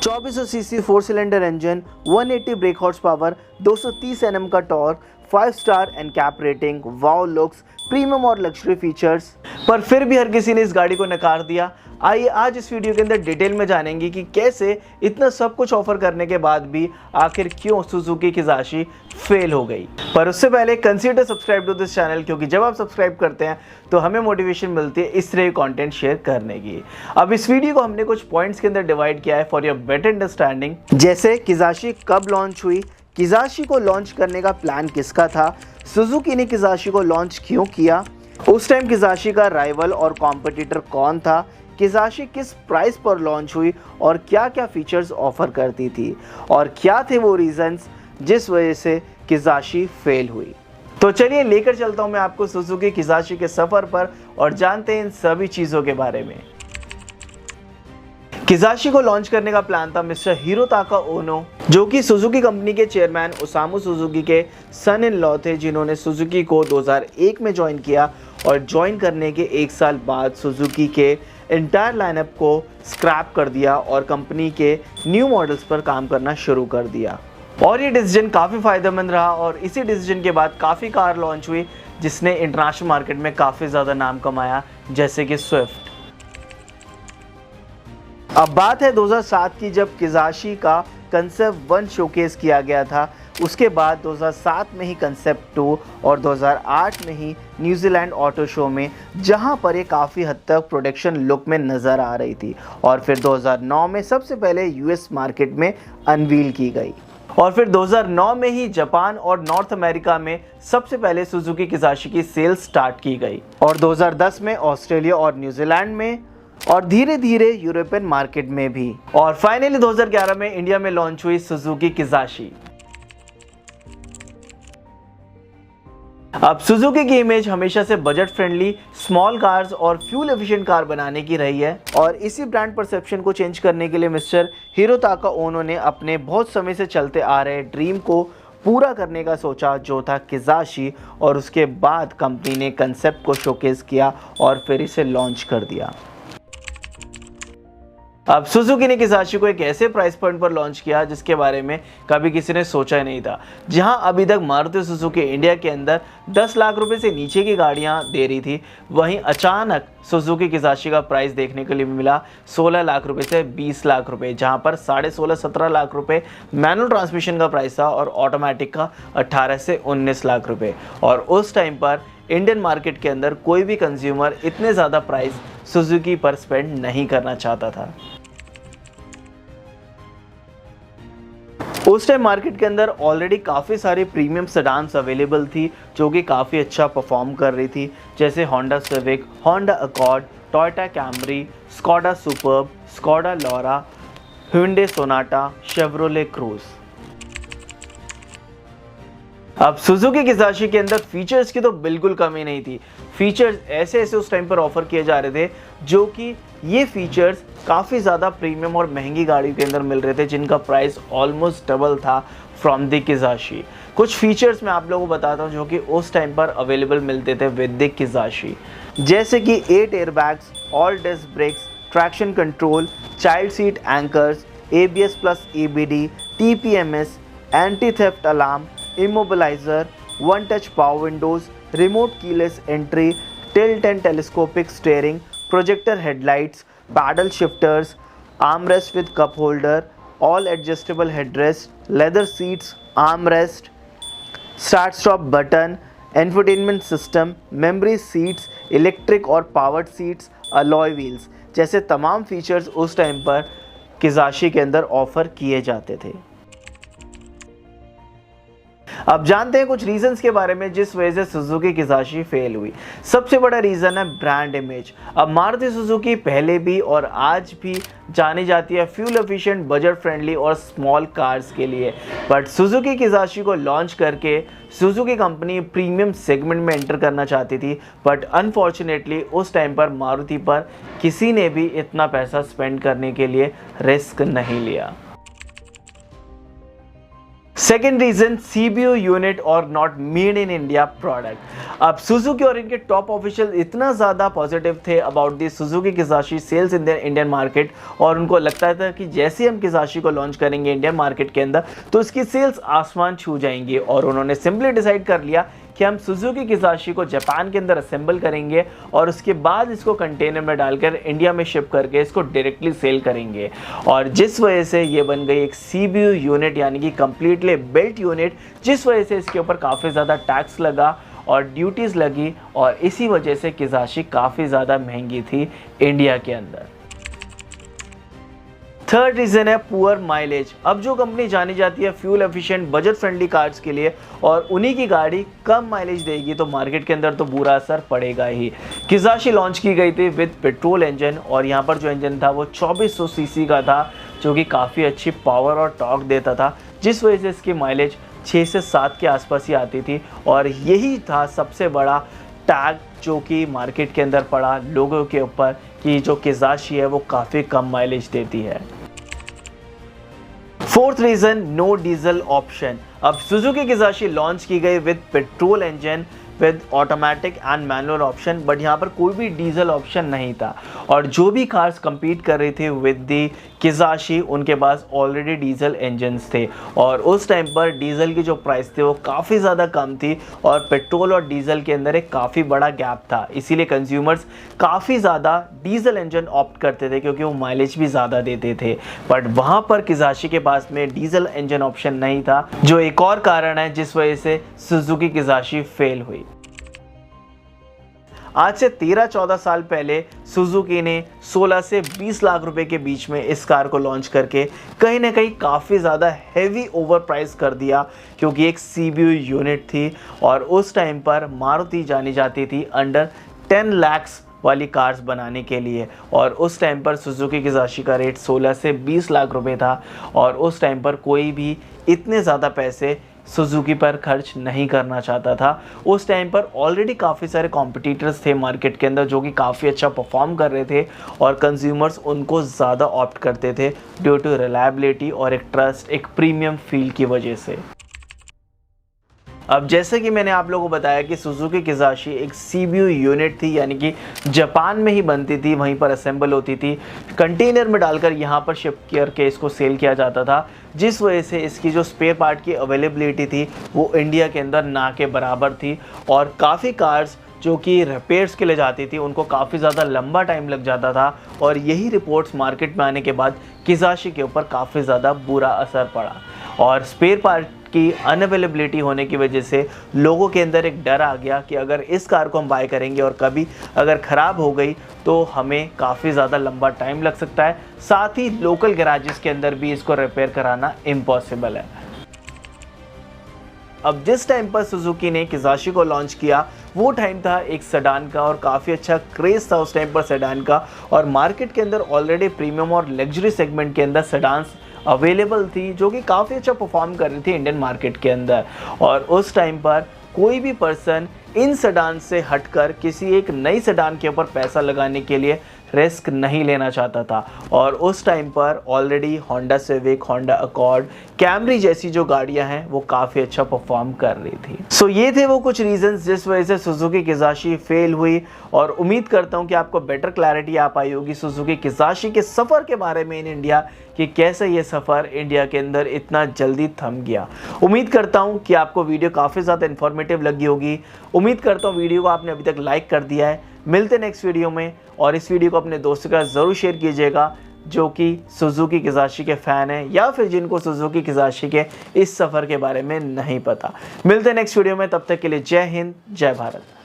2400 CC 4 cylinder engine, 180 break horse power, 230 Nm का torque, 5 star NCAP rating, वाव looks, premium और luxury features. पर फिर भी हर किसी ने इस गाड़ी को नकार दिया। आइए आज इस वीडियो के अंदर डिटेल में जानेंगे कि कैसे इतना सब कुछ ऑफर करने के बाद भी आखिर क्यों सुजुकी किजाशी फेल हो गई। पर उससे पहले consider subscribe to this channel, क्योंकि जब आप सब्सक्राइब करते हैं तो हमें मोटिवेशन मिलती है इस तरह कंटेंट शेयर करने की। अब इस वीडियो को हमने कुछ पॉइंट्स के अंदर डिवाइड किया है फॉर योर बेटर अंडरस्टैंडिंग, जैसे किजाशी कब लॉन्च हुई, किजाशी को लॉन्च करने का प्लान किसका था, सुजुकी ने किजाशी को लॉन्च क्यों किया, उस टाइम किजाशी का राइवल और कॉम्पिटिटर कौन था, किजाशी किस प्राइस पर लॉन्च हुई और क्या क्या फीचर्स ऑफर करती थी, और क्या थे वो रीजंस जिस वजह से किजाशी फेल हुई। तो चलिए लेकर चलता हूं मैं आपको सुजुकी किजाशी के सफर पर और जानते हैं इन सभी चीजों के बारे में। किजाशी को लॉन्च करने का प्लान था मिस्टर हिरोताका ओनो, जो कि सुजुकी कंपनी के चेयरमैन ओसामू सुजुकी के सन इन लॉ थे, जिन्होंने सुजुकी को 2001 में ज्वाइन किया और ज्वाइन करने के एक साल बाद सुजुकी के इंटायर लाइनअप को स्क्रैप कर दिया और कंपनी के न्यू मॉडल्स पर काम करना शुरू कर दिया। और ये डिसीजन काफ़ी फ़ायदेमंद रहा और इसी डिसीजन के बाद काफ़ी कार लॉन्च हुई जिसने इंटरनेशनल मार्केट में काफ़ी ज़्यादा नाम कमाया, जैसे कि स्विफ्ट। अब बात है 2007 की, जब किजाशी का कंसेप्ट 1 शोकेस किया गया था। उसके बाद 2007 में ही कंसेप्ट 2 और 2008 में ही न्यूजीलैंड ऑटो शो में, जहां पर ये काफ़ी हद तक प्रोडक्शन लुक में नज़र आ रही थी, और फिर 2009 में सबसे पहले यूएस मार्केट में अनवील की गई, और फिर 2009 में ही जापान और नॉर्थ अमेरिका में सबसे पहले सुजुकी किजाशी की सेल्स स्टार्ट की गई, और 2010 में ऑस्ट्रेलिया और न्यूजीलैंड में, और धीरे धीरे यूरोपियन मार्केट में भी, और फाइनली 2011 में इंडिया में लॉन्च हुई सुजुकी किजाशी। अब सुजुकी की इमेज हमेशा से बजट फ्रेंडली, स्मॉल कार्स और फ्यूल एफिशिएंट कार बनाने की रही है, और इसी ब्रांड परसेप्शन को चेंज करने के लिए मिस्टर हिरोताका ओनो ने अपने बहुत समय से चलते आ रहे ड्रीम को पूरा करने का सोचा, जो था किजाशी, और उसके बाद कंपनी ने कंसेप्ट को शोकेस किया और फिर इसे लॉन्च कर दिया। अब सुजुकी ने किजाशी को एक ऐसे प्राइस पॉइंट पर लॉन्च किया जिसके बारे में कभी किसी ने सोचा ही नहीं था। जहां अभी तक मारुति सुजुकी इंडिया के अंदर 10 लाख रुपए से नीचे की गाड़ियां दे रही थी, वहीं अचानक सुजुकी किजाशी का प्राइस देखने के लिए मिला 16 लाख रुपए से 20 लाख रुपए, जहां पर 16.5-17 लाख रुपए मैनुअल ट्रांसमिशन का प्राइस था और ऑटोमेटिक का 18 से 19 लाख रुपए। और उस टाइम पर इंडियन मार्केट के अंदर कोई भी कंज्यूमर इतने ज़्यादा प्राइस सुजुकी पर स्पेंड नहीं करना चाहता था। उस टाइम मार्केट के अंदर ऑलरेडी काफ़ी सारी प्रीमियम सेडान्स अवेलेबल थी जो कि काफ़ी अच्छा परफॉर्म कर रही थी, जैसे Honda Civic, Honda Accord, Toyota Camry, Skoda Superb, Skoda Laura, hyundai Sonata, Chevrolet Cruze. अब सुजुकी किजाशी के अंदर फीचर्स की तो बिल्कुल कमी नहीं थी। फीचर्स ऐसे ऐसे उस टाइम पर ऑफर किए जा रहे थे जो कि ये फीचर्स काफ़ी ज़्यादा प्रीमियम और महंगी गाड़ी के अंदर मिल रहे थे, जिनका प्राइस ऑलमोस्ट डबल था फ्रॉम द किजाशी। कुछ फीचर्स मैं आप लोगों को बताता हूँ जो कि उस टाइम पर अवेलेबल मिलते थे विद द किजाशी, जैसे कि 8 airbags, all disc brakes, traction control, child seat anchors, ABS plus ABD, TPMS, anti theft alarm, immobilizer, one touch power windows, remote keyless entry, tilt and telescopic steering, projector headlights, paddle shifters, armrest with cup holder, all adjustable headrest, leather seats, armrest, start stop button, entertainment system, memory seats, electric और powered seats, alloy wheels, जैसे तमाम features उस time पर किजाशी के अंदर offer किए जाते थे। अब जानते हैं कुछ रीजंस के बारे में जिस वजह से सुजुकी किजाशी फेल हुई। सबसे बड़ा रीज़न है ब्रांड इमेज। अब मारुति सुजुकी पहले भी और आज भी जानी जाती है फ्यूल एफिशिएंट, बजट फ्रेंडली और स्मॉल कार्स के लिए, बट सुजुकी किजाशी को लॉन्च करके सुजुकी कंपनी प्रीमियम सेगमेंट में एंटर करना चाहती थी, बट अनफॉर्चुनेटली उस टाइम पर मारुति पर किसी ने भी इतना पैसा स्पेंड करने के लिए रिस्क नहीं लिया। सेकेंड रीजन, CBU यूनिट और not made in India product. अब सुजुकी और इनके टॉप ऑफिशियल इतना ज़्यादा पॉजिटिव थे about the Suzuki Kizashi sales in the Indian market, और उनको लगता था कि जैसे हम किजाशी को लॉन्च करेंगे इंडियन मार्केट के अंदर तो इसकी सेल्स आसमान छू जाएंगी, और उन्होंने सिंपली डिसाइड कर लिया कि हम सुजुकी किजाशी को जापान के अंदर असेंबल करेंगे और उसके बाद इसको कंटेनर में डालकर इंडिया में शिप करके इसको डायरेक्टली सेल करेंगे, और जिस वजह से ये बन गई एक CBU यूनिट यानी कि कंप्लीटली बिल्ट यूनिट, जिस वजह से इसके ऊपर काफ़ी ज़्यादा टैक्स लगा और ड्यूटीज़ लगी, और इसी वजह से किजाशी काफ़ी ज़्यादा महंगी थी इंडिया के अंदर। थर्ड रीज़न है पुअर माइलेज। अब जो कंपनी जानी जाती है fuel efficient budget friendly cars के लिए, और उन्हीं की गाड़ी कम माइलेज देगी तो मार्केट के अंदर तो बुरा असर पड़ेगा ही। किजाशी लॉन्च की गई थी विद पेट्रोल इंजन, और यहाँ पर जो इंजन था वो 2400 सीसी का था, जो कि काफ़ी अच्छी पावर और टॉर्क देता था, जिस वजह से इसकी माइलेज 6 से 7 के आसपास ही आती थी, और यही था सबसे बड़ा टैग जो कि मार्केट के अंदर पड़ा लोगों के ऊपर कि जो किजाशी है वो काफ़ी कम माइलेज देती है। Fourth reason, no diesel option. अब सुजुकी किजाशी लॉन्च की गई with petrol engine with automatic and manual option, but यहाँ पर कोई भी डीजल ऑप्शन नहीं था, और जो भी कार्स compete कर रही थी विद दी किजाशी उनके पास ऑलरेडी डीजल इंजन्स थे, और उस टाइम पर डीजल की जो प्राइस थी वो काफ़ी ज़्यादा कम थी, और पेट्रोल और डीजल के अंदर एक काफ़ी बड़ा गैप था, इसीलिए कंज्यूमर्स काफ़ी ज़्यादा डीजल इंजन ऑप्ट करते थे क्योंकि वो माइलेज भी ज़्यादा देते थे। बट वहाँ पर किजाशी के पास में डीजल इंजन ऑप्शन नहीं था, जो एक और कारण है जिस वजह से सुजुकी किजाशी फेल हुई। आज से 13-14 साल पहले सुजुकी ने 16 से 20 लाख रुपए के बीच में इस कार को लॉन्च करके कहीं ना कहीं काफ़ी ज़्यादा हैवी ओवर प्राइस कर दिया, क्योंकि एक CBU यूनिट थी, और उस टाइम पर मारुति जानी जाती थी अंडर 10 लाख्स वाली कार्स बनाने के लिए, और उस टाइम पर सुजुकी किजाशी का रेट 16 से 20 लाख रुपए था, और उस टाइम पर कोई भी इतने ज़्यादा पैसे सुजुकी पर खर्च नहीं करना चाहता था। उस टाइम पर ऑलरेडी काफ़ी सारे कॉम्पिटिटर्स थे मार्केट के अंदर जो कि काफ़ी अच्छा परफॉर्म कर रहे थे, और कंज्यूमर्स उनको ज़्यादा ऑप्ट करते थे ड्यू टू रिलायबिलिटी और एक ट्रस्ट, एक प्रीमियम फील की वजह से। अब जैसे कि मैंने आप लोगों को बताया कि सुजुकी किजाशी एक CBU यूनिट थी, यानी कि जापान में ही बनती थी, वहीं पर असेंबल होती थी, कंटेनर में डालकर यहाँ पर शिप करके इसको सेल किया जाता था, जिस वजह से इसकी जो स्पेयर पार्ट की अवेलेबिलिटी थी वो इंडिया के अंदर ना के बराबर थी, और काफ़ी कार्स जो कि रिपेयर्स के लिए जाती थी उनको काफ़ी ज़्यादा लंबा टाइम लग जाता था, और यही रिपोर्ट्स मार्केट में आने के बाद किजाशी के ऊपर काफ़ी ज़्यादा बुरा असर पड़ा, और स्पेयर पार्ट की अनअवेलेबिलिटी होने की वजह से लोगों के अंदर एक डर आ गया कि अगर इस कार को हम बाय करेंगे और कभी अगर ख़राब हो गई तो हमें काफ़ी ज़्यादा लंबा टाइम लग सकता है, साथ ही लोकल गैराजेस के अंदर भी इसको रिपेयर कराना इम्पॉसिबल है। अब जिस टाइम पर सुजुकी ने किजाशी को लॉन्च किया वो टाइम था एक सेडान का, और काफ़ी अच्छा क्रेज़ था उस टाइम पर सेडान का, और मार्केट के अंदर ऑलरेडी प्रीमियम और लग्जरी सेगमेंट के अंदर सेडान्स अवेलेबल थी जो कि काफ़ी अच्छा परफॉर्म कर रही थी इंडियन मार्केट के अंदर, और उस टाइम पर कोई भी पर्सन इन सेडान से हटकर किसी एक नई सेडान के ऊपर पैसा लगाने के लिए रिस्क नहीं लेना चाहता था, और उस टाइम पर already Honda Civic, Honda Accord, Camry जैसी जो गाड़ियां हैं वो काफ़ी अच्छा परफॉर्म कर रही थी। सो ये थे वो कुछ रीजंस जिस वजह से सुजुकी किजाशी फेल हुई, और उम्मीद करता हूं कि आपको बेटर क्लैरिटी आ पाई होगी सुजुकी किजाशी के सफ़र के बारे में इन इंडिया, कि कैसे ये सफ़र इंडिया के अंदर इतना जल्दी थम गया। उम्मीद करता हूँ कि आपको वीडियो काफ़ी ज़्यादा इन्फॉर्मेटिव लगी होगी। उम्मीद करता हूँ वीडियो को आपने अभी तक लाइक कर दिया है। मिलते नेक्स्ट वीडियो में, और इस वीडियो को अपने दोस्तों का ज़रूर शेयर कीजिएगा जो कि सुजुकी किजाशी के फ़ैन हैं, या फिर जिनको सुजुकी किजाशी के इस सफ़र के बारे में नहीं पता। मिलते नेक्स्ट वीडियो में, तब तक के लिए जय हिंद, जय भारत।